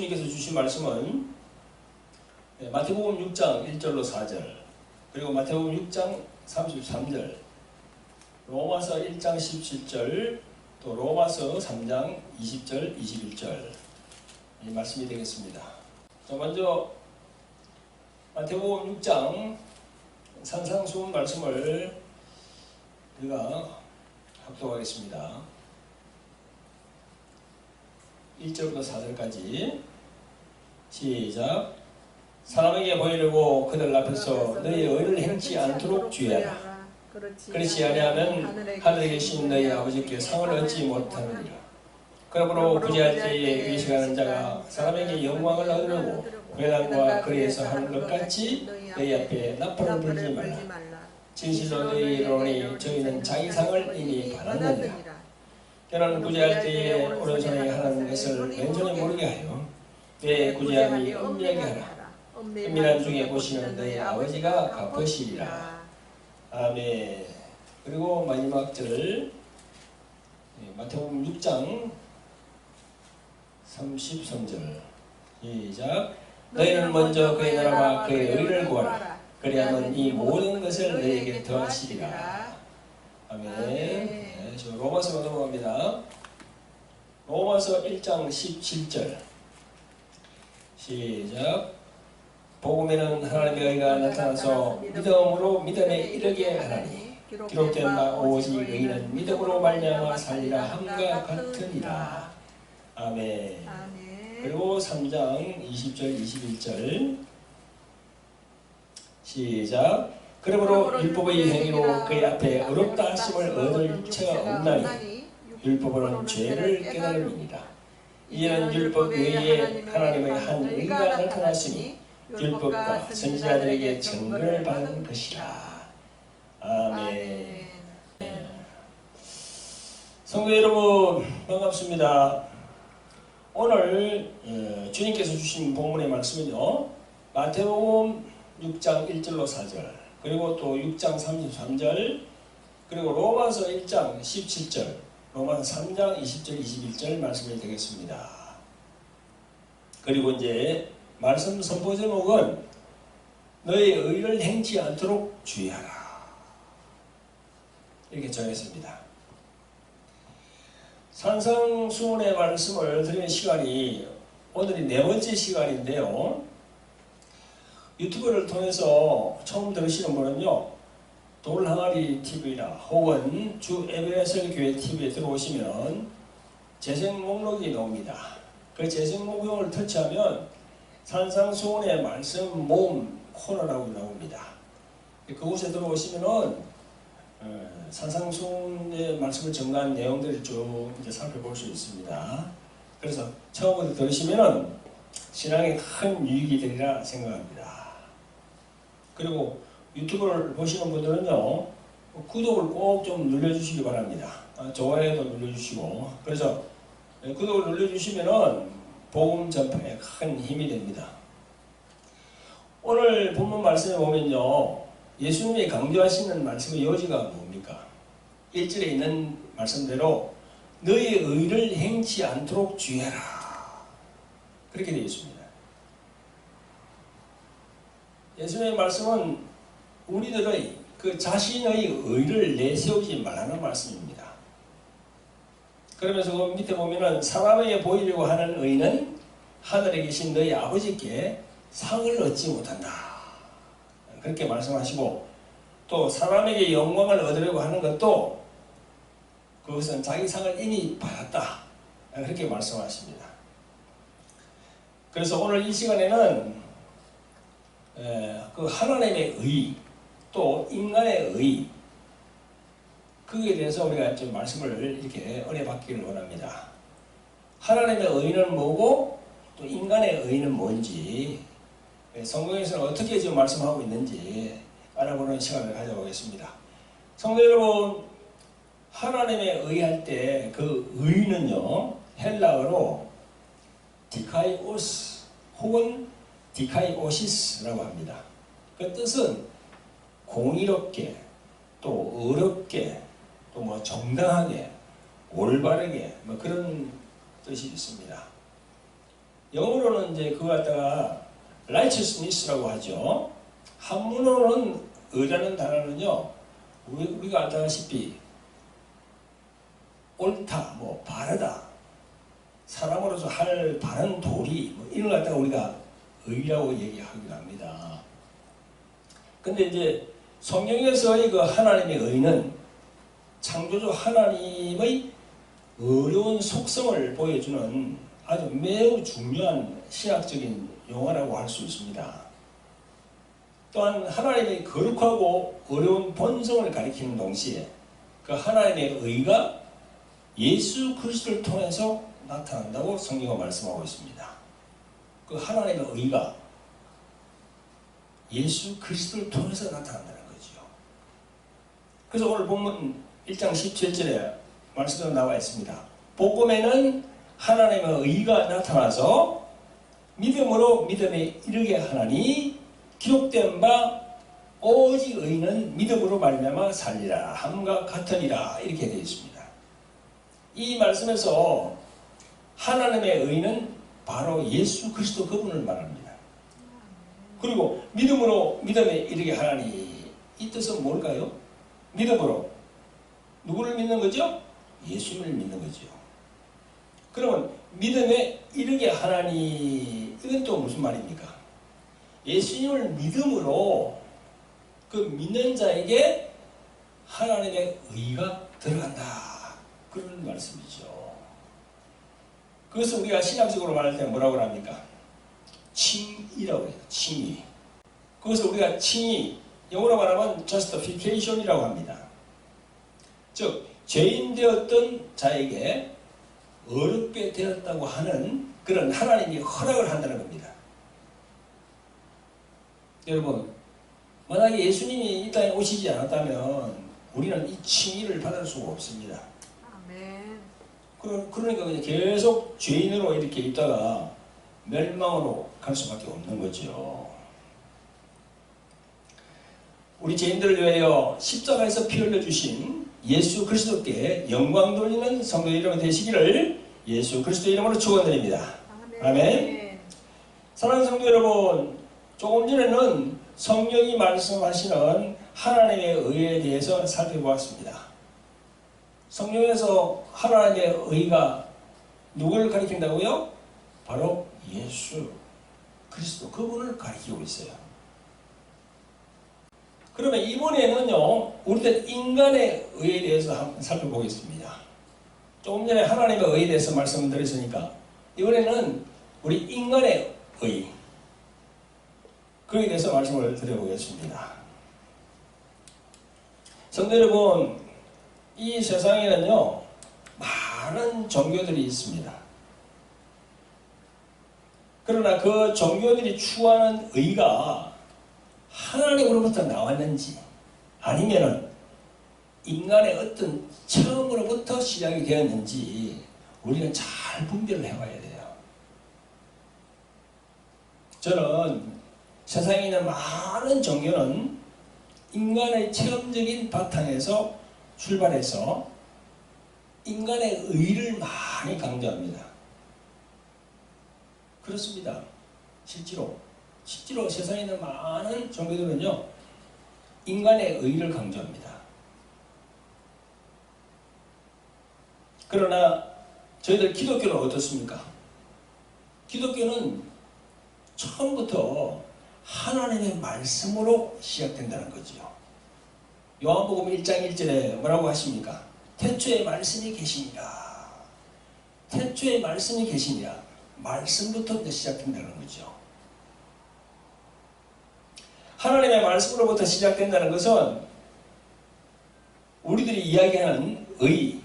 주님께서 주신 말씀은 마태복음 6장 1절로 4절, 그리고 마태복음 6장 33절, 로마서 1장 17절, 또 로마서 3장 20절, 21절 이 말씀이 되겠습니다. 자, 먼저 마태복음 6장 산상수훈 말씀을 우리가 합독하겠습니다. 1절부터 4절까지 시작. 사람에게 보이려고 그들 앞에서 너희의 의를 행치 않도록 주의하라. 그렇지 아니하면 하늘에 계신 너희 아버지께 상을 얻지 못하느니라. 그러므로 구제할 때에 의식하는 자가 사람에게 영광을 얻으려고 회당과 거리에서 하는 것 같이 너희 앞에 나팔을 불지 말라. 진실로 너희에게 이르노니 저희는 자기 상을 이미 받았느니라. 때는 구제할 때에 오른손에 하는 것을 왼손에 모르게 하여 내 구제함이 은밀하게 하라. 은밀한 중에 보시는 너희 아버지가 갚으시리라. 아멘. 그리고 마지막 절 마태복음 6장 33절 시작. 너희는 먼저 그의 나라와 그의 의를 구하라. 그리하면 이 모든 것을 너희에게 더하시리라. 아멘. 로마서 넘어갑니다. 로마서 1장 17절 시작. 복음에는 하나님의 의가 나타나서 믿음으로 믿음에 이르게 하나니 기록된 바 오직 의인은 믿음으로 말미암아 살리라 함과 같으니라. 아멘. 그리고 3장 20절 21절 시작. 그러므로 율법의 행위로 그의 앞에 어렵다 하심을 얻을 처가 없나니 율법으로는 죄를 깨달음이니라. 이는 율법 외에 하나님의 한 의가 나타났으니 율법과 선지자들에게 증거를 받은 것이라. 아멘. 성도 여러분 반갑습니다. 오늘 주님께서 주신 본문의 말씀은요, 마태복음 6장 1절로 4절, 그리고 또 6장 33절, 그리고 로마서 1장 17절, 로마서 3장 20절 21절 말씀이 되겠습니다. 그리고 이제 말씀 선포 제목은 너의 의를 행치 않도록 주의하라, 이렇게 정했습니다. 산상수훈의 말씀을 드리는 시간이 오늘이 네 번째 시간인데요, 유튜브를 통해서 처음 들으시는 분은요, 돌항아리 TV나 혹은 주 에베네셀 교회 TV에 들어오시면 재생 목록이 나옵니다. 그 재생 목록을 터치하면 산상수훈의 말씀 모음 코너라고 나옵니다. 그곳에 들어오시면은 산상수훈의 말씀을 전가한 내용들을 쭉 이제 살펴볼 수 있습니다. 그래서 처음부터 들으시면은 신앙에 큰 유익이 되리라 생각합니다. 그리고 유튜브를 보시는 분들은요, 구독을 꼭 좀 눌러주시기 바랍니다. 좋아요도 눌러주시고, 그래서 구독을 눌러주시면은 복음 전파에 큰 힘이 됩니다. 오늘 본문 말씀에 보면요, 예수님이 강조하시는 말씀의 요지가 뭡니까? 1절에 있는 말씀대로 너의 의를 행치 않도록 주의하라, 그렇게 되어 있습니다. 예수님의 말씀은 우리들의 그 자신의 의를 내세우지 말라는 말씀입니다. 그러면서 그 밑에 보면은 사람에게 보이려고 하는 의는 하늘에 계신 너희 아버지께 상을 얻지 못한다, 그렇게 말씀하시고, 또 사람에게 영광을 얻으려고 하는 것도 그것은 자기 상을 이미 받았다, 그렇게 말씀하십니다. 그래서 오늘 이 시간에는 그 하나님의 의, 또 인간의 의, 그에 대해서 우리가 좀 말씀을 이렇게 은혜 받기를 원합니다. 하나님의 의는 뭐고 또 인간의 의는 뭔지, 성경에서는 어떻게 지금 말씀하고 있는지 알아보는 시간을 가져보겠습니다. 성도 여러분, 하나님의 의할 때 그 의는요, 헬라어로 디카이오스 혹은 디카이오시스라고 합니다. 그 뜻은 공의롭게, 또 의롭게, 또 뭐 정당하게, 올바르게, 뭐 그런 뜻이 있습니다. 영어로는 이제 그거 갖다가 righteousness라고 하죠. 한문어로는 의라는 단어는요, 우리가 알다시피 옳다, 뭐 바르다, 사람으로서 할 바른 도리, 뭐 이런 걸 갖다가 우리가 의라고 얘기하기도 합니다. 근데 이제 성경에서의 그 하나님의 의는 창조주 하나님의 어려운 속성을 보여주는 아주 매우 중요한 신학적인 용어라고 할 수 있습니다. 또한 하나님의 거룩하고 어려운 본성을 가리키는 동시에 그 하나님의 의가 예수 그리스도를 통해서 나타난다고 성경은 말씀하고 있습니다. 그 하나님의 의가 예수 그리스도를 통해서 나타난다는 거죠. 그래서 오늘 본문 1장 17절에 말씀으로 나와 있습니다. 복음에는 하나님의 의가 나타나서 믿음으로 믿음에 이르게 하나니 기록된 바 오직 의는 믿음으로 말미암아 살리라 함과 같으니라 이렇게 되어 있습니다. 이 말씀에서 하나님의 의는 바로 예수 그리스도 그분을 말합니다. 그리고 믿음으로 믿음에 이르게 하나니 이 뜻은 뭘까요? 믿음으로 누구를 믿는 거죠? 예수님을 믿는 거죠. 그러면 믿음에 이르게 하나니 이건 또 무슨 말입니까? 예수님을 믿음으로 그 믿는 자에게 하나님의 의가 들어간다. 그런 말씀이죠. 그것을 우리가 신학적으로 말할 때 뭐라고 합니까? 칭의라고 해요. 칭의. 그것을 우리가 칭의, 영어로 말하면 justification이라고 합니다. 즉 죄인 되었던 자에게 어렵게 되었다고 하는 그런 하나님이 허락을 한다는 겁니다. 여러분, 만약에 예수님이 이 땅에 오시지 않았다면 우리는 이 칭의를 받을 수가 없습니다. 아멘. 그러니까 그냥 계속 죄인으로 이렇게 있다가 멸망으로 갈 수밖에 없는 거죠. 우리 죄인들을 위하여 십자가에서 피 흘려주신 예수 그리스도께 영광 돌리는 성도 이름이 되시기를 예수 그리스도 이름으로 축원드립니다. 아멘. 사랑하는 성도 여러분, 조금 전에는 성경이 말씀하시는 하나님의 의에 대해서 살펴보았습니다. 성경에서 하나님의 의가 누구를 가리킨다고요? 바로 예수 그리스도 그분을 가리키고 있어요. 그러면 이번에는요, 우리들 인간의 의에 대해서 한번 살펴보겠습니다. 조금 전에 하나님의 의에 대해서 말씀드렸으니까 이번에는 우리 인간의 의, 그에 대해서 말씀을 드려보겠습니다. 성도 여러분, 이 세상에는요, 많은 종교들이 있습니다. 그러나 그 종교들이 추구하는 의가 하나님으로부터 나왔는지 아니면은 인간의 어떤 처음으로부터 시작이 되었는지 우리는 잘 분별을 해봐야 돼요. 저는 세상에 있는 많은 종교는 인간의 체험적인 바탕에서 출발해서 인간의 의를 많이 강조합니다. 그렇습니다. 실제로 세상에 있는 많은 종교들은요, 인간의 의를 강조합니다. 그러나 저희들 기독교는 어떻습니까? 기독교는 처음부터 하나님의 말씀으로 시작된다는 거죠. 요한복음 1장 1절에 뭐라고 하십니까? 태초에 말씀이 계시니라. 태초에 말씀이 계시니라. 말씀부터 시작된다는 거죠. 하나님의 말씀으로부터 시작된다는 것은 우리들이 이야기하는 의,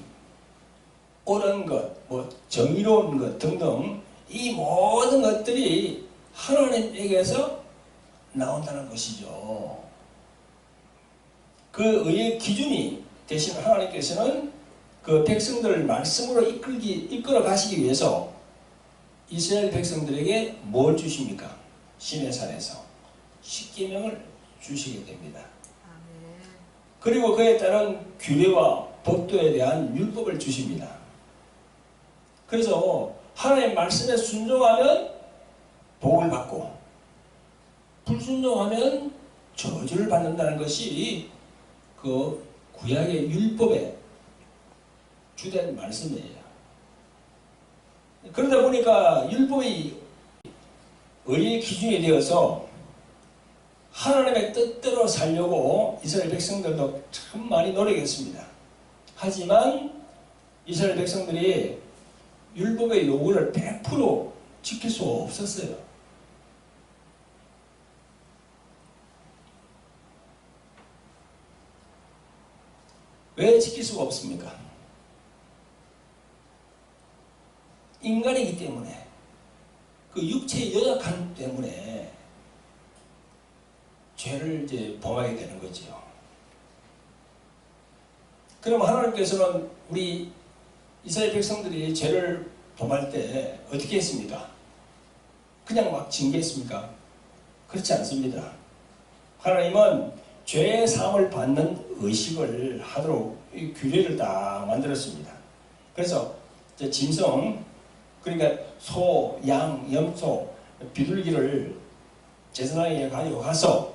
옳은 것, 뭐 정의로운 것 등등 이 모든 것들이 하나님에게서 나온다는 것이죠. 그 의의 기준이 대신 하나님께서는 그 백성들을 말씀으로 이끌어 가시기 위해서 이스라엘 백성들에게 뭘 주십니까? 시내산에서 십계명을 주시게 됩니다. 그리고 그에 따른 규례와 법도에 대한 율법을 주십니다. 그래서 하나님의 말씀에 순종하면 복을 받고 불순종하면 저주를 받는다는 것이 그 구약의 율법의 주된 말씀이에요. 그러다 보니까 율법이 의의 기준이 되어서 하나님의 뜻대로 살려고 이스라엘 백성들도 참 많이 노력했습니다. 하지만 이스라엘 백성들이 율법의 요구를 100% 지킬 수 없었어요. 왜 지킬 수가 없습니까? 인간이기 때문에, 그 육체의 연약함 때문에 죄를 이제 범하게 되는 거죠. 그럼 하나님께서는 우리 이스라엘 백성들이 죄를 범할 때 어떻게 했습니까? 그냥 막 징계했습니까? 그렇지 않습니다. 하나님은 죄의 사함을 받는 의식을 하도록 이 규례를 다 만들었습니다. 그래서 짐승, 그러니까 소, 양, 염소, 비둘기를 제사장에게 가지고 가서,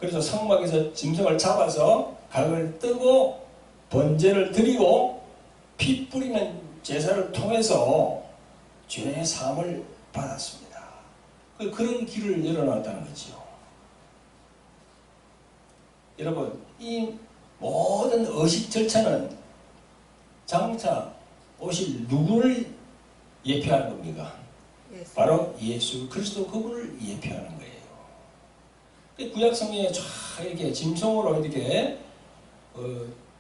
그래서 성막에서 짐승을 잡아서 각을 뜨고 번제를 드리고 피 뿌리는 제사를 통해서 죄의 사함을 받았습니다. 그런 길을 열어놨다는 거죠. 여러분, 이 모든 의식 절차는 장차 오실 누구를 예표하는 겁니까? 바로 예수 그리스도 그분을 예표하는 거예요. 구약 성경에 쫙 이렇게 짐승으로 이렇게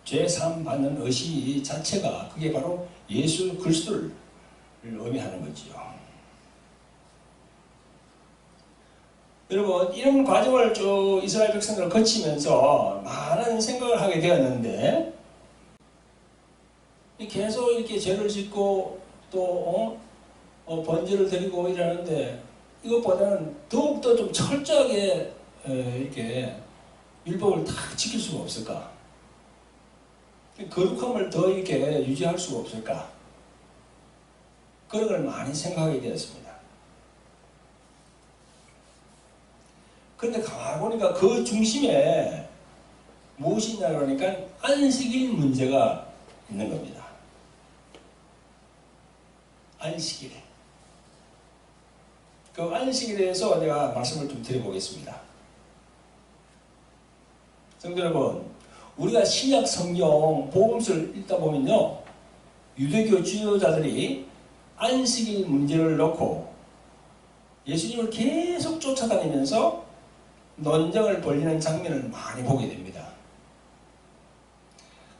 죄 사함 받는 의식 자체가 그게 바로 예수 그리스도를 의미하는 거지요. 여러분, 이런 과정을 쭉 이스라엘 백성들을 거치면서 많은 생각을 하게 되었는데, 계속 이렇게 죄를 짓고 또 번제를 드리고 이러는데, 이것보다는 더욱더 좀 철저하게 이렇게 율법을 다 지킬 수가 없을까? 거룩함을 더 이렇게 유지할 수가 없을까? 그런 걸 많이 생각하게 되었습니다. 그런데 가만히 보니까 그 중심에 무엇이 있냐 그러니까 안식일 문제가 있는 겁니다. 안식일. 그 안식일에 대해서 내가 말씀을 좀 드려보겠습니다. 성도 여러분, 우리가 신약 성경 복음서를 읽다 보면요, 유대교 지도자들이 안식일 문제를 놓고 예수님을 계속 쫓아다니면서 논쟁을 벌이는 장면을 많이 보게 됩니다.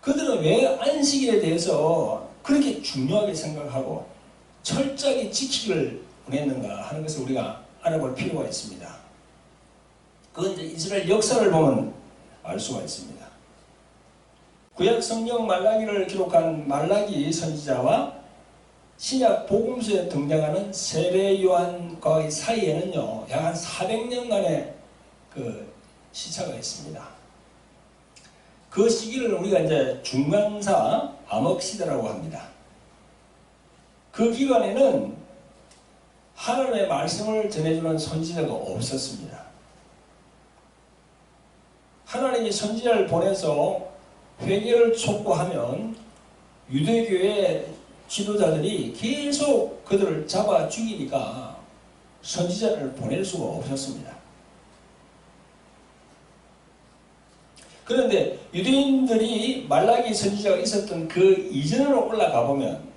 그들은 왜 안식일에 대해서 그렇게 중요하게 생각하고 철저하게 지키기를 원했는가 하는 것을 우리가 알아볼 필요가 있습니다. 그건 이제 이스라엘 역사를 보면 알 수가 있습니다. 구약 성경 말라기를 기록한 말라기 선지자와 신약 복음서에 등장하는 세례 요한과의 사이에는요, 약 한 400년간의 그 시차가 있습니다. 그 시기를 우리가 이제 중간사 암흑 시대라고 합니다. 그 기간에는 하나님의 말씀을 전해주는 선지자가 없었습니다. 하나님이 선지자를 보내서 회개를 촉구하면 유대교의 지도자들이 계속 그들을 잡아 죽이니까 선지자를 보낼 수가 없었습니다. 그런데 유대인들이 말라기 선지자가 있었던 그 이전으로 올라가 보면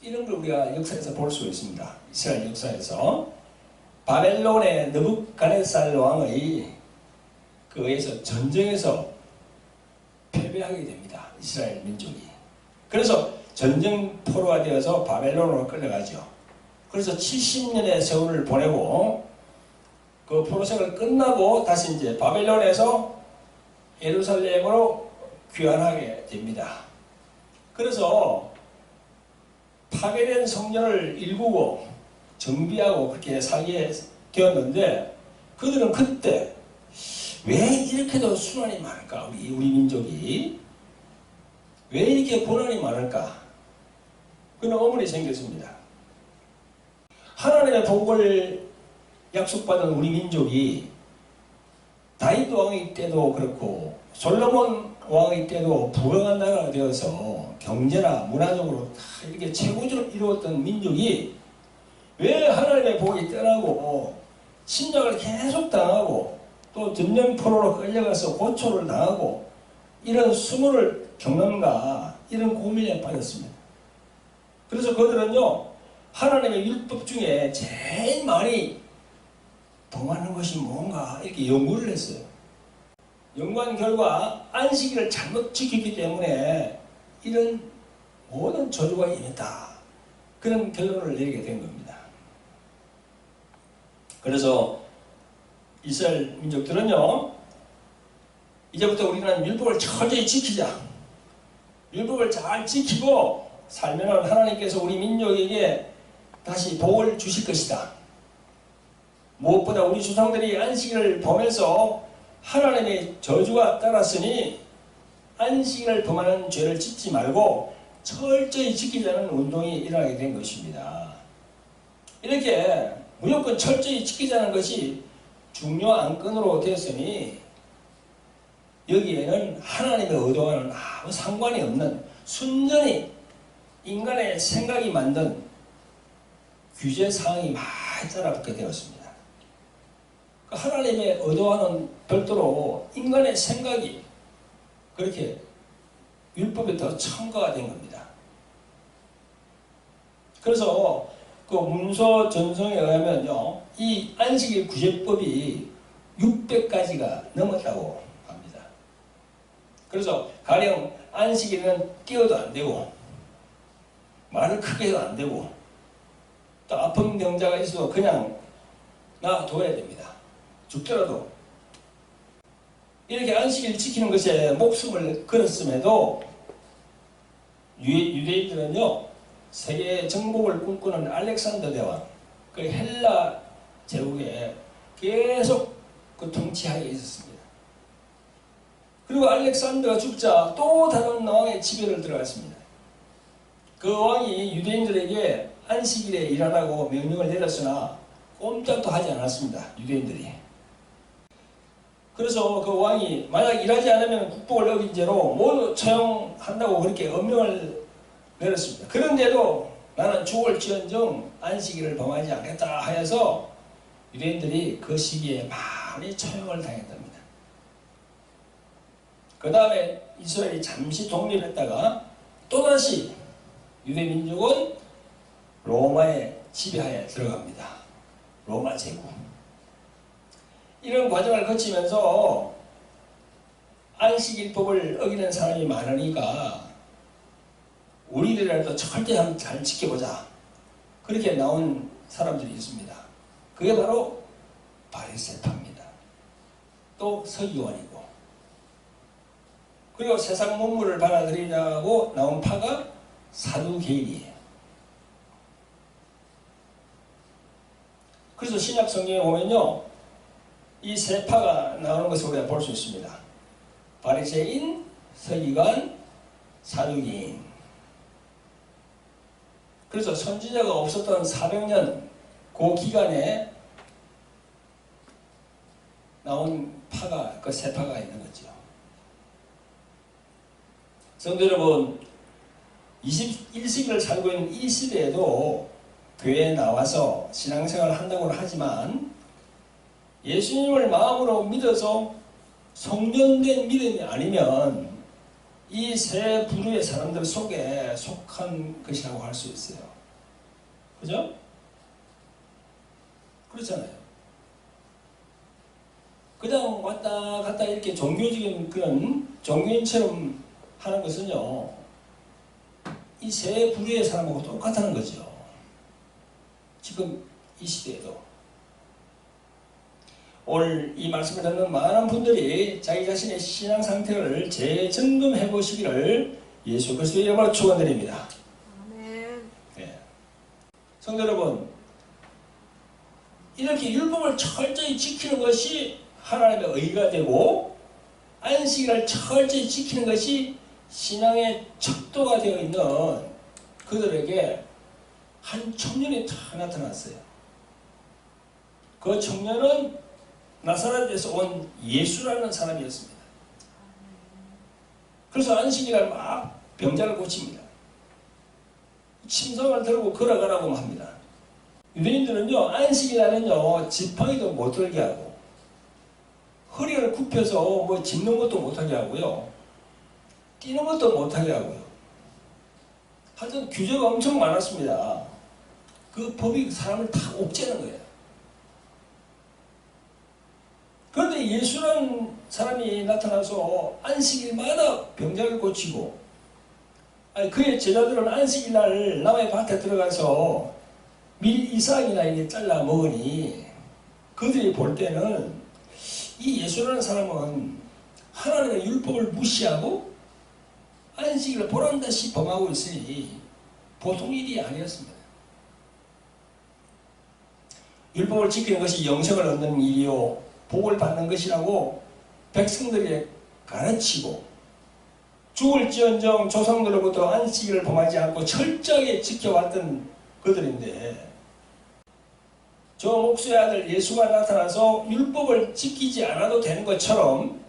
이런 걸 우리가 역사에서 볼 수 있습니다. 이스라엘 역사에서 바벨론의 느부갓네살 왕의 그 의해서 전쟁에서 패배하게 됩니다. 이스라엘 민족이. 그래서 전쟁 포로가 되어서 바벨론으로 끌려가죠. 그래서 70년의 세월을 보내고 그 포로생활 끝나고 다시 이제 바벨론에서 예루살렘으로 귀환하게 됩니다. 그래서 파괴된 성전을 일구고 정비하고 그렇게 살게 되었는데, 그들은 그때 왜 이렇게도 순환이 많을까? 우리 민족이 왜 이렇게 고난이 많을까? 그런 어머니 생겼습니다. 하나님의 복을 약속받은 우리 민족이 다윗 왕의 때도 그렇고 솔로몬 왕의 때도 부강한 나라가 되어서 경제나 문화적으로 다 이렇게 최고조를 이루었던 민족이 왜 하나님의 복이 떠나고 침략을 계속 당하고 또 전쟁포로로 끌려가서 고초를 당하고 이런 수모를 겪는가, 이런 고민에 빠졌습니다. 그래서 그들은요, 하나님의 율법 중에 제일 많이 범하는 것이 뭔가 이렇게 연구를 했어요. 연구한 결과 안식일을 잘못 지켰기 때문에 이런 모든 저주가 임했다, 그런 결론을 내리게 된 겁니다. 그래서 이스라엘 민족들은요, 이제부터 우리는 율법을 철저히 지키자. 율법을 잘 지키고 살면 하나님께서 우리 민족에게 다시 복을 주실 것이다. 무엇보다 우리 조상들이 안식일을 범해서 하나님의 저주가 따랐으니 안식일을 범하는 죄를 짓지 말고 철저히 지키자는 운동이 일어나게 된 것입니다. 이렇게 무조건 철저히 지키자는 것이 중요 안건으로 되었으니 여기에는 하나님의 의도와는 아무 상관이 없는 순전히 인간의 생각이 만든 규제사항이 많이 따라붙게 되었습니다. 하나님의 의도와는 별도로 인간의 생각이 그렇게 율법에 더 첨가가 된 겁니다. 그래서 그 문서 전송에 의하면요, 이 안식일 구제법이 600가지가 넘었다고 합니다. 그래서 가령 안식일은 뛰어도 안 되고 말을 크게 해도 안 되고 또 아픈 병자가 있어도 그냥 놔둬야 됩니다. 죽더라도. 이렇게 안식일 지키는 것에 목숨을 걸었음에도 유대인들은요, 세계 정복을 꿈꾸는 알렉산더 대왕, 그 헬라 제국에 계속 그 통치하에 있었습니다. 그리고 알렉산더가 죽자 또 다른 왕의 지배를 들어갔습니다. 그 왕이 유대인들에게 안식일에 일하라고 명령을 내렸으나 꼼짝도 하지 않았습니다. 유대인들이. 그래서 그 왕이 만약 일하지 않으면 국복을 어긴 죄로 모두 처형한다고 그렇게 엄명을 내렸습니다. 그런데도 나는 죽을지언정 안식일을 범하지 않겠다 하여서 유대인들이 그 시기에 많이 처형을 당했답니다. 그 다음에 이스라엘이 잠시 독립했다가 또다시 유대민족은 로마의 지배하에 들어갑니다. 로마 제국. 이런 과정을 거치면서 안식일법을 어기는 사람이 많으니까 우리들이라도 철저히 한번 잘 지켜보자. 그렇게 나온 사람들이 있습니다. 그게 바로 바리새파입니다. 또 서기관이고. 그리고 세상 문물을 받아들이자고 나온 파가 사두개인이에요. 그래서 신약 성경에 보면요, 이 세 파가 나오는 것을 우리가 볼 수 있습니다. 바리새인, 서기관, 사두개인. 그래서 선지자가 없었던 400년 그 기간에 나온 파가, 그 세 파가 있는 거죠. 성도 여러분, 21세기를 살고 있는 이 시대에도 교회에 나와서 신앙생활을 한다고는 하지만 예수님을 마음으로 믿어서 성전된 믿음이 아니면 이 세 부류의 사람들 속에 속한 것이라고 할 수 있어요. 그죠? 그렇잖아요. 그냥 왔다 갔다 이렇게 종교적인 그런 종교인처럼 하는 것은요, 이 세 부류의 사람하고 똑같다는 거죠. 지금 이 시대에도. 오늘 이 말씀을 듣는 많은 분들이 자기 자신의 신앙 상태를 재점검해 보시기를 예수 그리스도의 이름으로 축원드립니다. 아멘. 네. 성도 여러분, 이렇게 율법을 철저히 지키는 것이 하나님의 의가 되고 안식일을 철저히 지키는 것이 신앙의 척도가 되어 있는 그들에게 한 청년이 탁 나타났어요. 그 청년은 나사렛에서 온 예수라는 사람이었습니다. 그래서 안식일날 막 병자를 고칩니다. 침상을 들고 걸어가라고 합니다. 유대인들은요, 안식일날은요, 지팡이도 못 들게 하고, 허리를 굽혀서 뭐 짚는 것도 못하게 하고요, 뛰는 것도 못하게 하고요. 하여튼 규제가 엄청 많았습니다. 그 법이 사람을 다 옥죄는 거예요. 그런데 예수라는 사람이 나타나서 안식일마다 병자를 고치고, 그의 제자들은 안식일날 남의 밭에 들어가서 밀 이삭이나 이게 잘라 먹으니 그들이 볼 때는 이 예수라는 사람은 하나님의 율법을 무시하고 안식일을 보란듯이 범하고 있으니 보통 일이 아니었습니다. 율법을 지키는 것이 영생을 얻는 일이요 복을 받는 것이라고 백성들에게 가르치고, 죽을지언정 조상들로부터 안식일을 범하지 않고 철저하게 지켜왔던 그들인데, 저 목수의 아들 예수가 나타나서 율법을 지키지 않아도 되는 것처럼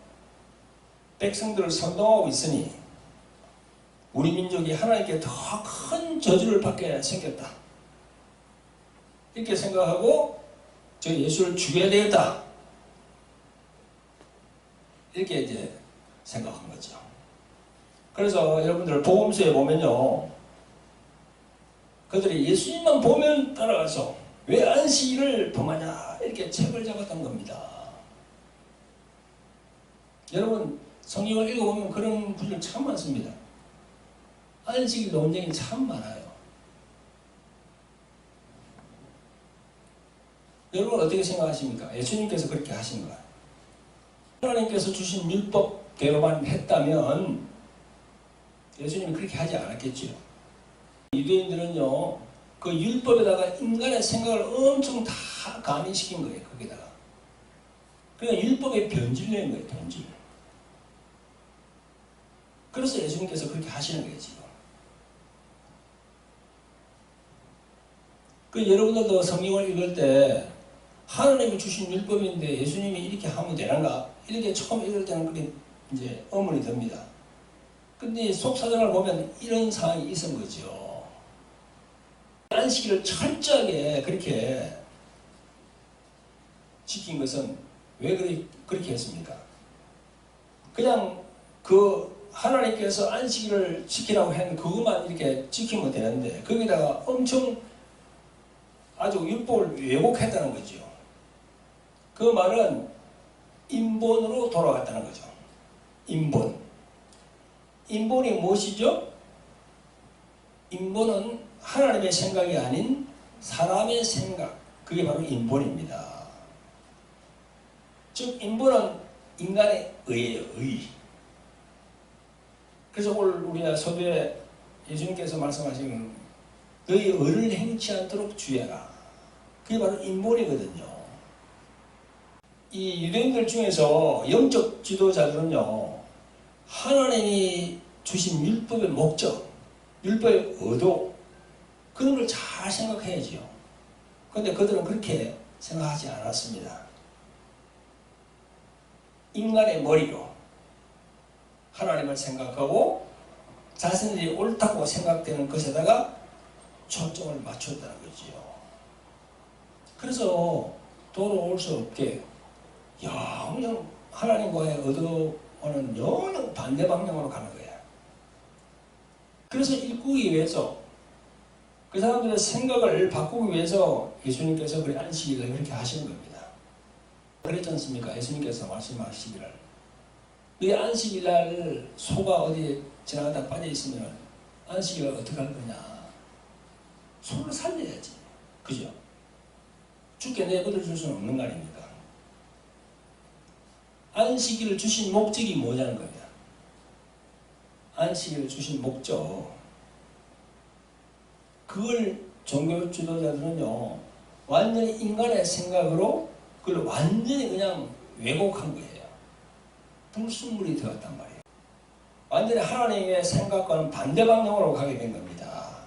백성들을 선동하고 있으니 우리 민족이 하나님께 더 큰 저주를 받게 생겼다, 이렇게 생각하고 저 예수를 죽여야 되겠다, 이렇게 이제 생각한 거죠. 그래서 여러분들 복음서에 보면요, 그들이 예수님만 보면 따라가서 왜 안식일을 범하냐 이렇게 책을 잡았던 겁니다. 여러분 성경을 읽어보면 그런 분들 참 많습니다. 안식일 논쟁이 참 많아요. 여러분 어떻게 생각하십니까? 예수님께서 그렇게 하신 거야. 하나님께서 주신 율법대로만 했다면 예수님이 그렇게 하지 않았겠죠. 유대인들은요, 그 율법에다가 인간의 생각을 엄청 다 가미시킨 거예요. 거기다가. 그러니까 율법에 변질된 거예요. 변질. 그래서 예수님께서 그렇게 하시는 거예요. 지금. 여러분들도 성경을 읽을 때 하나님이 주신 율법인데 예수님이 이렇게 하면 되는가? 이렇게 처음 읽을 때는 그게 이제 의문이 듭니다. 근데 속사정을 보면 이런 상황이 있은 거죠. 안식일을 철저하게 그렇게 지킨 것은 왜 그렇게 했습니까? 그냥 그 하나님께서 안식일을 지키라고 한 그것만 이렇게 지키면 되는데 거기다가 엄청 아주 율법을 왜곡했다는 거죠. 그 말은 인본으로 돌아갔다는 거죠. 인본. 인본이 무엇이죠? 인본은 하나님의 생각이 아닌 사람의 생각. 그게 바로 인본입니다. 즉 인본은 인간의 의예요. 의. 그래서 오늘 우리가 서두에 예수님께서 말씀하신 너희 의를 행치 않도록 주의하라. 그게 바로 인본이거든요. 이 유대인들 중에서 영적 지도자들은요, 하나님이 주신 율법의 목적, 율법의 의도, 그런 걸 잘 생각해야지요. 그런데 그들은 그렇게 생각하지 않았습니다. 인간의 머리로 하나님을 생각하고 자신들이 옳다고 생각되는 것에다가 초점을 맞췄다는 거지요. 그래서 돌아올 수 없게 영영 하나님과의 의도와는 영영 반대 방향으로 가는 거야. 그래서 일구기 위해서 그 사람들의 생각을 바꾸기 위해서 예수님께서 그 안식일을 그렇게 하시는 겁니다. 그랬지 않습니까? 예수님께서 말씀하시기를 이 안식일날 소가 어디에 지나가다 빠져있으면 안식일을 어떻게 할 거냐? 소를 살려야지. 그죠? 죽게 내버려 줄 수는 없는 거 아닙니까? 안식일을 주신 목적이 뭐냐는 겁니다. 안식일을 주신 목적. 그걸 종교 지도자들은요, 완전히 인간의 생각으로 그걸 완전히 그냥 왜곡한 거예요. 불순물이 되었단 말이에요. 완전히 하나님의 생각과는 반대 방향으로 가게 된 겁니다.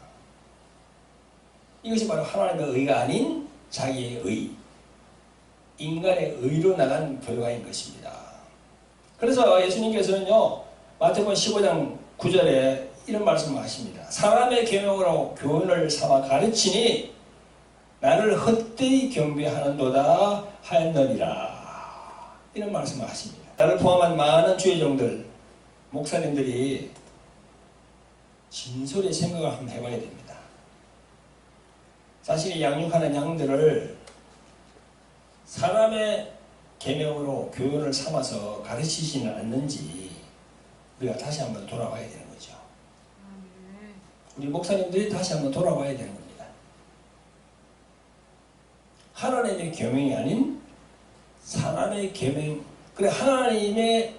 이것이 바로 하나님의 의가 아닌 자기의 의, 인간의 의로 나간 결과인 것입니다. 그래서 예수님께서는요, 마태복음 15장 9절에 이런 말씀을 하십니다. 사람의 계명으로 교훈을 삼아 가르치니 나를 헛되이 경배하는도다 하였느니라. 이런 말씀을 하십니다. 나를 포함한 많은 주의종들, 목사님들이 진솔히 생각을 한번 해봐야 됩니다. 자신이 양육하는 양들을 사람의 계명으로 교훈을 삼아서 가르치지는 않는지 우리가 다시 한번 돌아봐야 되는 거죠. 우리 목사님들이 다시 한번 돌아봐야 되는 겁니다. 하나님의 계명이 아닌 사람의 계명, 그래 하나님의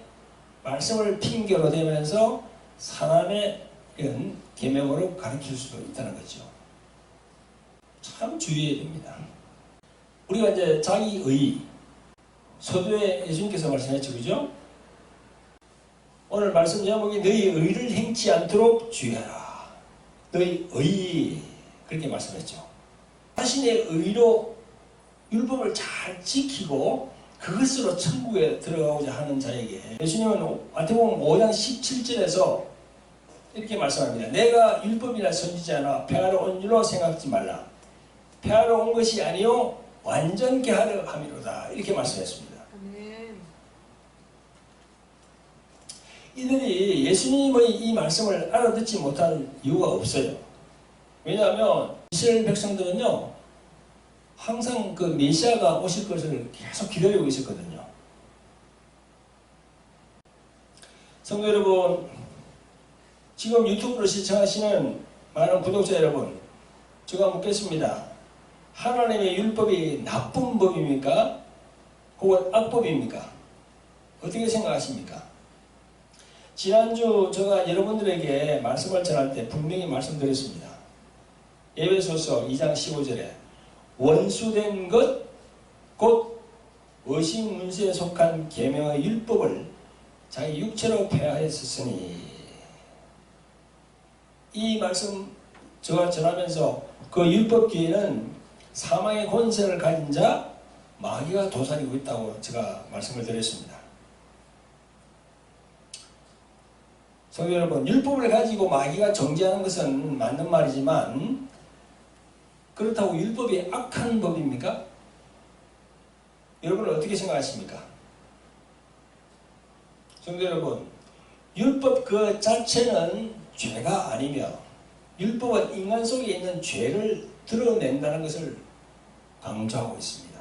말씀을 핑계로 대면서 사람의 이런 계명으로 가르칠 수도 있다는 거죠. 참 주의해야 됩니다. 우리가 이제 자기의, 서두에 예수님께서 말씀했죠, 그죠? 오늘 말씀 제목이 너희 의를 행치 않도록 주의하라. 너희 의, 그렇게 말씀했죠. 자신의 의로 율법을 잘 지키고 그것으로 천국에 들어가고자 하는 자에게 예수님은 마태복음 5장 17절에서 이렇게 말씀합니다. 내가 율법이나 선지자나 폐하러 온 줄로 생각하지 말라. 폐하러 온 것이 아니요 완전케 하려 함이로다. 이렇게 말씀했습니다. 이들이 예수님의 이 말씀을 알아듣지 못할 이유가 없어요. 왜냐하면 이스라엘 백성들은요, 항상 그 메시아가 오실 것을 계속 기다리고 있었거든요. 성도 여러분, 지금 유튜브로 시청하시는 많은 구독자 여러분, 제가 묻겠습니다. 하나님의 율법이 나쁜 법입니까? 혹은 악법입니까? 어떻게 생각하십니까? 지난주 제가 여러분들에게 말씀을 전할 때 분명히 말씀드렸습니다. 에베소서 2장 15절에 원수된 것, 곧 의식 문서에 속한 계명의 율법을 자기 육체로 폐하였으니, 이 말씀 제가 전하면서 그 율법 뒤에는 사망의 권세를 가진 자 마귀가 도사리고 있다고 제가 말씀을 드렸습니다. 성도 여러분, 율법을 가지고 마귀가 정죄하는 것은 맞는 말이지만 그렇다고 율법이 악한 법입니까? 여러분은 어떻게 생각하십니까? 성도 여러분, 율법 그 자체는 죄가 아니며 율법은 인간 속에 있는 죄를 드러낸다는 것을 강조하고 있습니다.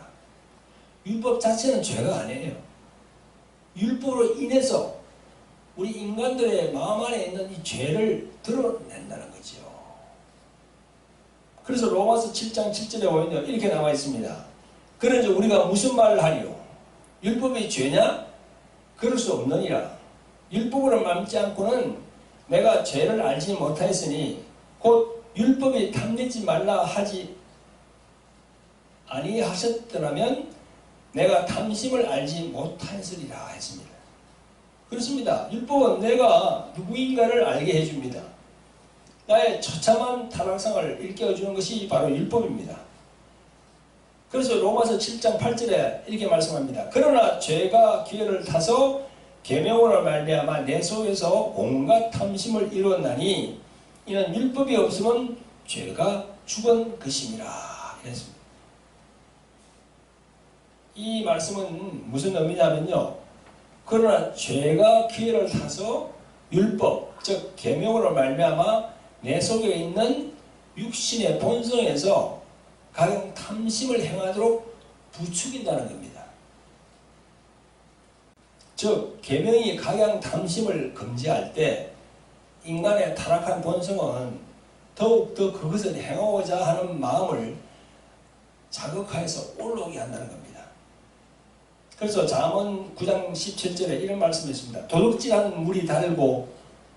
율법 자체는 죄가 아니에요. 율법으로 인해서 우리 인간들의 마음 안에 있는 이 죄를 드러낸다는 거죠. 그래서 로마서 7장 7절에 보면 이렇게 나와 있습니다. 그런즉 우리가 무슨 말을 하리요? 율법이 죄냐? 그럴 수 없느니라. 율법으로 남지 않고는 내가 죄를 알지 못하였으니 곧 율법이 탐내지 말라 하지 아니하셨더라면 내가 탐심을 알지 못하였으리라 했습니다. 그렇습니다. 율법은 내가 누구인가를 알게 해줍니다. 나의 처참한 타락상을 일깨워주는 것이 바로 율법입니다. 그래서 로마서 7장 8절에 이렇게 말씀합니다. 그러나 죄가 기회를 타서 계명으로 말미암아 내 속에서 온갖 탐심을 이루었나니 이는 율법이 없으면 죄가 죽은 것임이라 이랬습니다. 이 말씀은 무슨 의미냐면요, 그러나 죄가 기회를 타서 율법, 즉 계명으로 말미암아 내 속에 있는 육신의 본성에서 각종 탐심을 행하도록 부추긴다는 겁니다. 즉 계명이 각양 탐심을 금지할 때 인간의 타락한 본성은 더욱더 그것을 행하고자 하는 마음을 자극하여서 올라오게 한다는 겁니다. 그래서 잠언 9장 17절에 이런 말씀이 있습니다. 도둑질한 물이 달고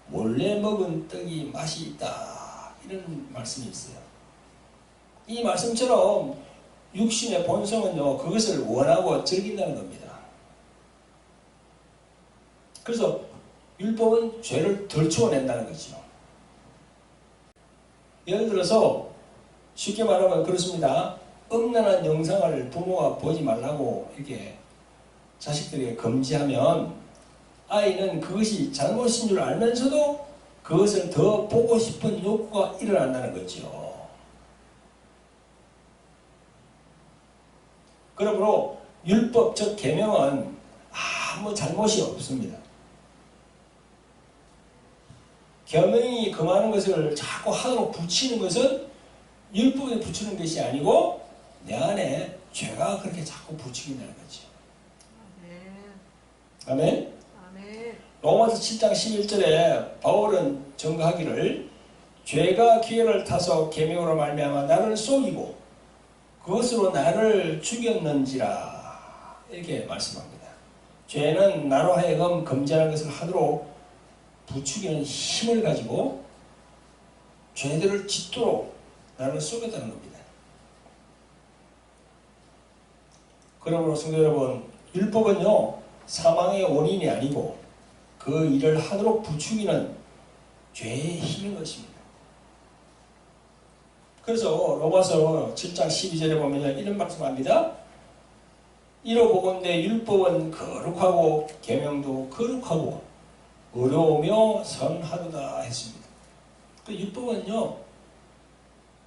몰래 먹은 떡이 맛이 있다. 이런 말씀이 있어요. 이 말씀처럼 육신의 본성은요, 그것을 원하고 즐긴다는 겁니다. 그래서 율법은 죄를 덜 추어낸다는 거죠. 예를 들어서 쉽게 말하면 그렇습니다. 음란한 영상을 부모가 보지 말라고 이렇게 자식들에게 금지하면 아이는 그것이 잘못인 줄 알면서도 그것을 더 보고 싶은 욕구가 일어난다는 거죠. 그러므로 율법 즉 계명은 아무 잘못이 없습니다. 계명이 금하는 것을 자꾸 하도록 붙이는 것은 율법에 붙이는 것이 아니고 내 안에 죄가 그렇게 자꾸 붙이긴다는 거죠. 아멘. 아멘. 로마서 7장 11절에 바울은 증거하기를 죄가 기회를 타서 계명으로 말미암아 나를 속이고 그것으로 나를 죽였는지라 이렇게 말씀합니다. 죄는 나로 하여금 금지하는 것을 하도록 부추기는 힘을 가지고 죄들을 짓도록 나를 속였다는 겁니다. 그러므로 성도 여러분, 율법은요 사망의 원인이 아니고 그 일을 하도록 부추기는 죄의 힘인 것입니다. 그래서 로마서 7장 12절에 보면 이런 말씀합니다. 이로 보건대 율법은 거룩하고 계명도 거룩하고 의로우며 선하도다 했습니다. 그 율법은요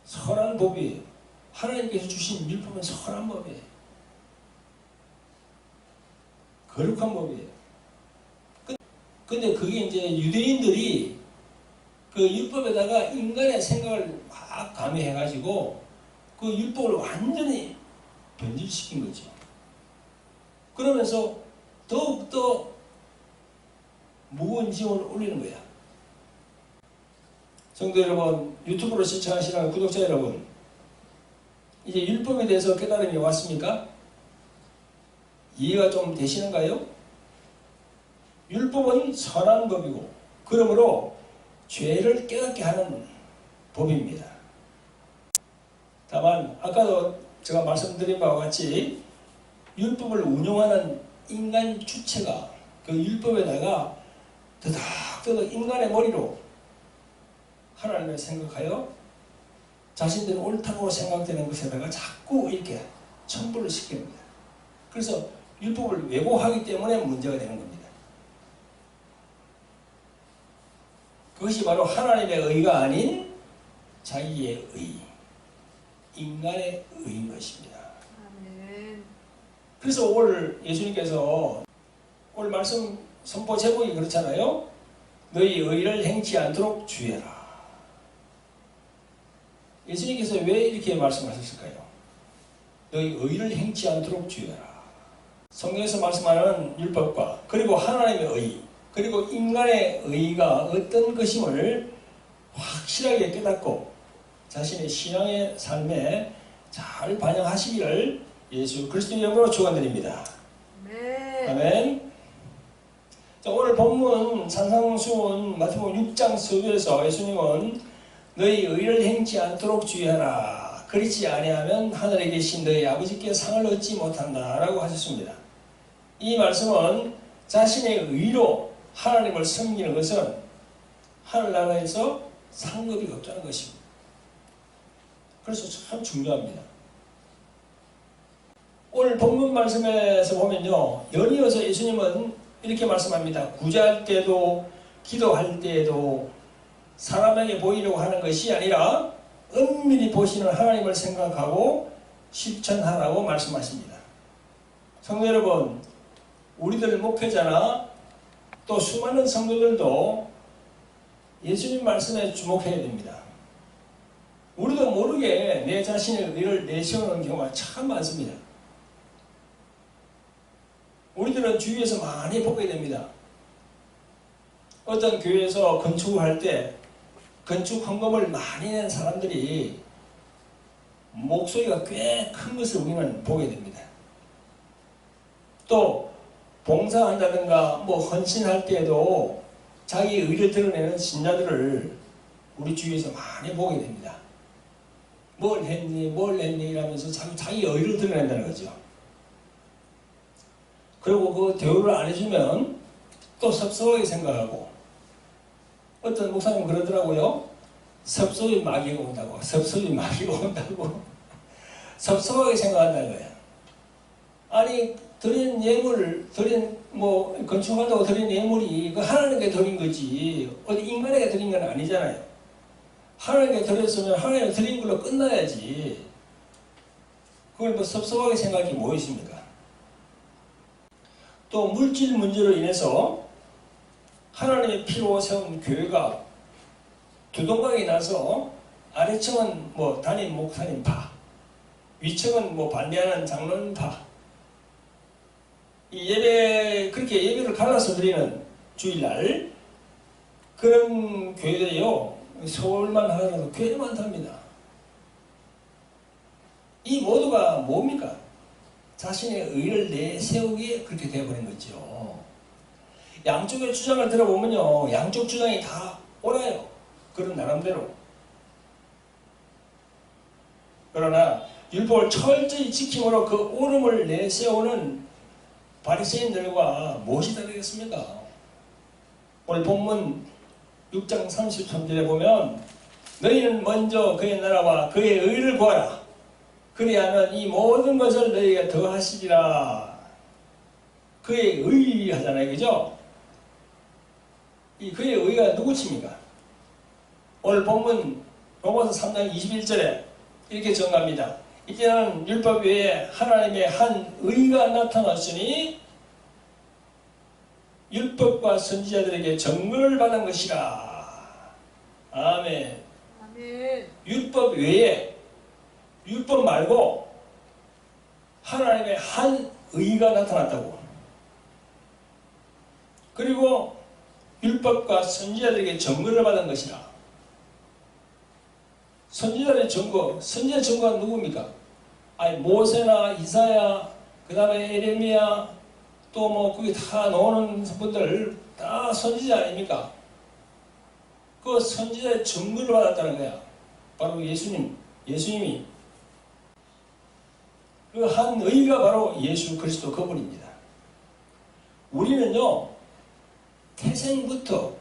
선한 법이에요. 하나님께서 주신 율법은 선한 법이에요. 거룩한 법이에요. 근데 그게 이제 유대인들이 그 율법에다가 인간의 생각을 막 가미해가지고 그 율법을 완전히 변질시킨 거죠. 그러면서 더욱더 무거운 짐을 올리는 거야. 성도 여러분, 유튜브로 시청하시는 구독자 여러분, 이제 율법에 대해서 깨달음이 왔습니까? 이해가 좀 되시는가요? 율법은 선한 법이고 그러므로 죄를 깨닫게 하는 법입니다. 다만 아까도 제가 말씀드린 바와 같이 율법을 운용하는 인간 주체가 그 율법에다가 더덕더덕 인간의 머리로 하나님을 생각하여 자신들은 옳다고 생각되는 것에다가 자꾸 이렇게 첨부를 시킵니다. 그래서 율법을 왜곡하기 때문에 문제가 되는 겁니다. 그것이 바로 하나님의 의가 아닌 자기의 의, 인간의 의인 것입니다. 아멘. 그래서 오늘 예수님께서 오늘 말씀 선포 제목이 그렇잖아요. 너희 의를 행치 않도록 주의해라. 예수님께서 왜 이렇게 말씀하셨을까요? 너희 의를 행치 않도록 주의해라. 성경에서 말씀하는 율법과 그리고 하나님의 의 그리고 인간의 의가 어떤 것임을 확실하게 깨닫고 자신의 신앙의 삶에 잘 반영하시기를 예수 그리스도의 이름으로 축원드립니다. 아멘. 자, 오늘 본문 산상수훈 마태복음 6장 서두에서 예수님은 너희 의를 행치 않도록 주의하라. 그렇지 아니하면 하늘에 계신 너희 아버지께 상을 얻지 못한다 라고 하셨습니다. 이 말씀은 자신의 의로 하나님을 섬기는 것은 하늘나라에서 상급이 없다는 것입니다. 그래서 참 중요합니다. 오늘 본문 말씀에서 보면요, 연이어서 예수님은 이렇게 말씀합니다. 구제할 때도 기도할 때도 사람에게 보이려고 하는 것이 아니라 은밀히 보시는 하나님을 생각하고 실천하라고 말씀하십니다. 성도 여러분, 우리들 목회자나 또 수많은 성도들도 예수님 말씀에 주목해야 됩니다. 우리도 모르게 내 자신의 의를 내세우는 경우가 참 많습니다. 우리들은 주위에서 많이 보게 됩니다. 어떤 교회에서 건축을 할 때 건축 헌금을 많이 낸 사람들이 목소리가 꽤 큰 것을 우리는 보게 됩니다. 또 봉사한다든가 헌신할 때에도 자기 의를 드러내는 신자들을 우리 주위에서 많이 보게 됩니다. 뭘 했니 이러면서 자기 의를 드러낸다는 거죠. 그리고 그 대우를 안 해주면 또 섭섭하게 생각하고 어떤 목사님 그러더라고요. 섭섭이 마귀가 온다고. 섭섭이 마귀가 온다고. 섭섭하게 생각한다는 거야. 아니 드린 예물, 드린 건축한다고 드린 예물이 그 하나님께 드린 거지 어디 인간에게 드린 건 아니잖아요. 하나님께 드렸으면 하나님께 드린 걸로 끝나야지. 그걸 뭐 섭섭하게 생각이 뭐 있습니까? 또 물질 문제로 인해서 하나님의 피로 세운 교회가 두동강이 나서 아래층은 담임 목사님 파, 위층은 반대하는 장로님 파, 이 그렇게 예배를 갈라서 드리는 주일날 그런 교회들이요, 서울만 하더라도 꽤 많답니다. 이 모두가 뭡니까? 자신의 의를 내세우기에 그렇게 되어버린 거죠. 양쪽의 주장을 들어보면요, 양쪽 주장이 다 옳아요. 그런 나름대로. 그러나 율법을 철저히 지킴으로 그 옳음을 내세우는 바리새인들과 무엇이 다르겠습니까? 오늘 본문 6장 33절에 보면 너희는 먼저 그의 나라와 그의 의를 구하라. 그리하면 이 모든 것을 너희가 더하시리라. 그의 의 하잖아요. 그죠? 이 그의 의가 누구십니까? 오늘 본문 로마서 3장 21절에 이렇게 정합니다. 이때는 율법 외에 하나님의 한 의가 나타났으니 율법과 선지자들에게 증거를 받은 것이라. 아멘. 아멘. 율법 외에, 율법 말고 하나님의 한 의가 나타났다고. 그리고 율법과 선지자들에게 증거를 받은 것이라. 선지자의 증거, 선지자의 증거가 누굽니까? 아니 모세나 이사야, 그 다음에 에레미야, 또 그게 다 나오는 분들 다 선지자 아닙니까? 그 선지자의 증거를 받았다는 거야. 바로 예수님이 그 한 의가 바로 예수 그리스도 그분입니다. 우리는요, 태생부터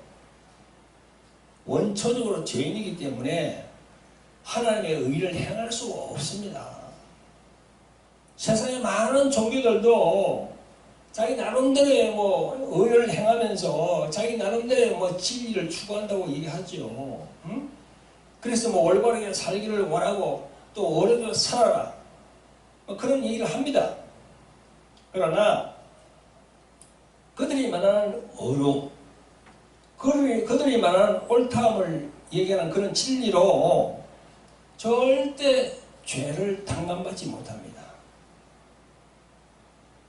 원초적으로 죄인이기 때문에 하나님의 의를 행할 수가 없습니다. 세상에 많은 종교들도 자기 나름대로의 의를 행하면서 자기 나름대로의 진리를 추구한다고 얘기하죠. 응? 그래서 올바르게 살기를 원하고 또 오래도록 살아라. 그런 얘기를 합니다. 그러나 그들이 말하는 어려움, 그들이 말하는 옳다함을 얘기하는 그런 진리로 절대 죄를 탕감받지 못합니다.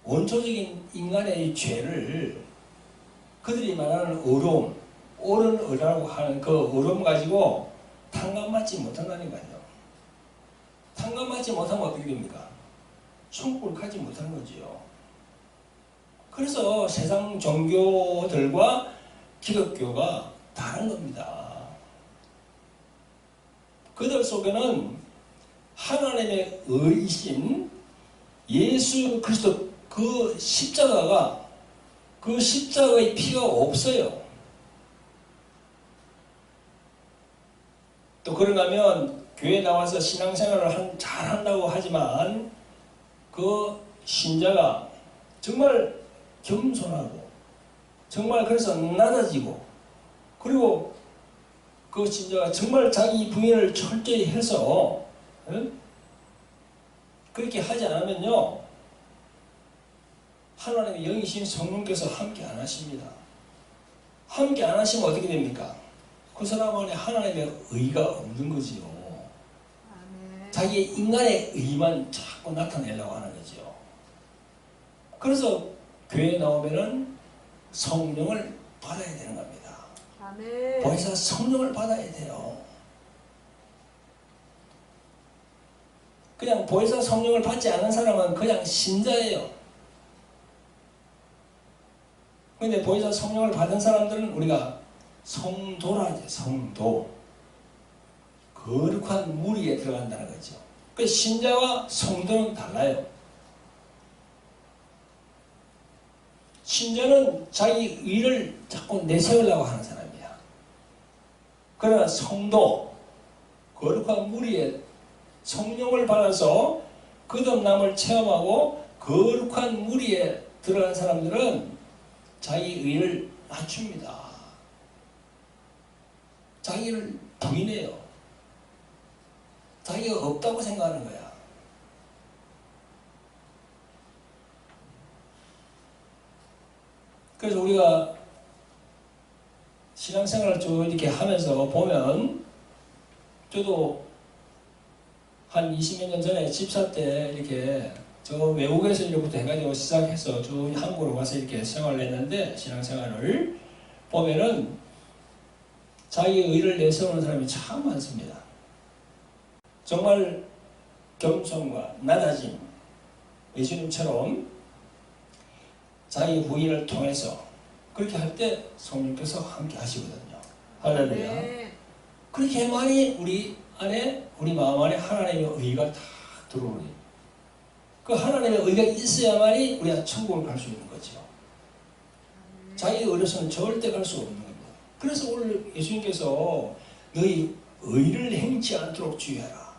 원초적인 인간의 죄를 그들이 말하는 어려움, 옳은 의라고 하는 그 어려움 가지고 탕감받지 못한다는 거죠. 탕감받지 못하면 어떻게 됩니까? 천국을 가지 못하는 거지요. 그래서 세상 종교들과 기독교가 다른 겁니다. 그들 속에는 하나님의 의이신 예수 그리스도 그 십자가의 피가 없어요. 또 그런가 하면 교회에 나와서 신앙생활을 잘한다고 하지만 그 신자가 정말 겸손하고 정말 그래서 낮아지고 그리고 그 신자가 정말 자기 부인을 철저히 해서 그렇게 하지 않으면요, 하나님의 영이신 성령께서 함께 안 하십니다. 함께 안 하시면 어떻게 됩니까? 그 사람 안에 하나님의 의가 없는 거지요. 아멘. 자기 인간의 의만 자꾸 나타내려고 하는 거죠. 그래서 교회에 나오면은 성령을 받아야 되는 겁니다. 아멘. 보혜사 성령을 받아야 돼요. 그냥 보혜사 성령을 받지 않은 사람은 그냥 신자예요. 근데 보혜사 성령을 받은 사람들은 우리가 성도라 하죠. 성도. 거룩한 무리에 들어간다는 거죠. 그 신자와 성도는 달라요. 신자는 자기 의를 자꾸 내세우려고 하는 사람이야. 그러나 성도, 거룩한 물 위에 성령을 받아서 거듭남을 체험하고 거룩한 물 위에 들어간 사람들은 자기 의를 낮춥니다. 자기를 부인해요. 자기가 없다고 생각하는 거야. 그래서 우리가 신앙생활을 쭉 이렇게 하면서 보면, 저도 한 20몇 년 전에 집사 때 이렇게 저 외국에서 이렇게부터 해가지고 시작해서 쭉 한국으로 가서 이렇게 생활을 했는데, 신앙생활을 보면은 자기의 의를 내세우는 사람이 참 많습니다. 정말 겸손과 낮아짐, 예수님처럼 자기 부인을 통해서 그렇게 할 때 성령께서 함께 하시거든요. 할렐루야. 아멘. 그렇게 해만이 우리 안에, 우리 마음 안에 하나님의 의가 다 들어오니, 그 하나님의 의가 있어야만이 우리가 천국을 갈 수 있는 거죠. 자기 의로서는 절대 갈 수 없는 겁니다. 그래서 오늘 예수님께서 너희 의를 행치 않도록 주의하라.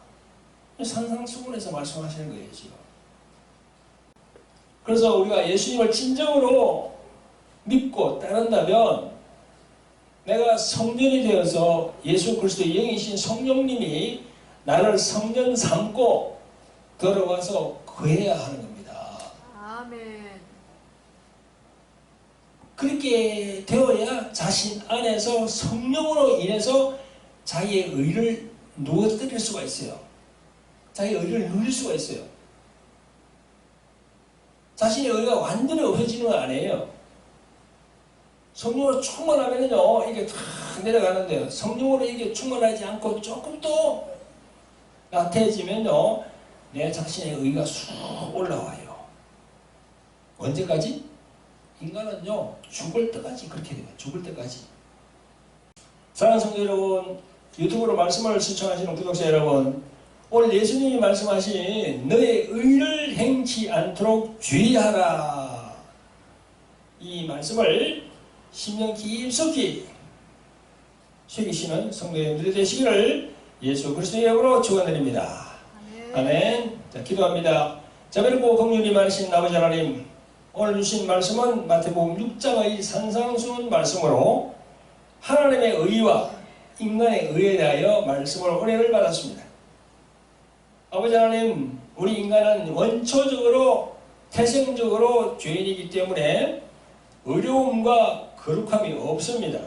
산상수훈에서 말씀하시는 거예요, 지금. 그래서 우리가 예수님을 진정으로 믿고 따른다면, 내가 성전이 되어서 예수 그리스도의 영이신 성령님이 나를 성전 삼고 들어가서 거해야 하는 겁니다. 아멘. 그렇게 되어야 자신 안에서 성령으로 인해서 자기의 의를 누워뜨릴 수가 있어요. 자기의 의를 누릴 수가 있어요. 자신의 의가 완전히 없어지는 건 아니에요. 성령으로 충만하면요, 이게 탁 내려가는데요. 성령으로 이게 충만하지 않고 조금 더 나태해지면요, 내 자신의 의가 쑥 올라와요. 언제까지? 인간은요, 죽을 때까지 그렇게 돼요. 죽을 때까지. 사랑하는 성도 여러분, 유튜브로 말씀을 시청하시는 구독자 여러분, 오늘 예수님이 말씀하신 너의 의를 행치 않도록 주의하라, 이 말씀을 심령 깊숙이 새기시는 성도 여러분들이 되시기를 예수 그리스도의 이름으로 축원드립니다. 아멘. 자, 기도합니다. 자비롭고 긍휼이 많으신 아버지 하나님, 오늘 주신 말씀은 마태복음 6장의 산상수훈 말씀으로 하나님의 의와 인간의 의에 대하여 말씀을 은혜를 받았습니다. 아버지 하나님, 우리 인간은 원초적으로 태생적으로 죄인이기 때문에 의로움과 거룩함이 없습니다.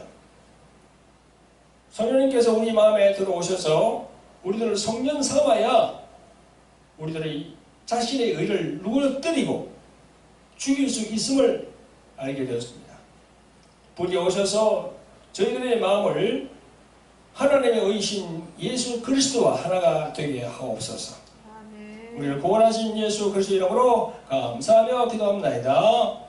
성령님께서 우리 마음에 들어오셔서 우리들을 성전 삼아야 우리들의 자신의 의를 누구뜨리고 죽일 수 있음을 알게 되었습니다. 부디 오셔서 저희들의 마음을 하나님의 의신 예수 그리스도와 하나가 되게 하옵소서. 아멘. 우리를 구원하신 예수 그리스도 이름으로 감사하며 기도합니다.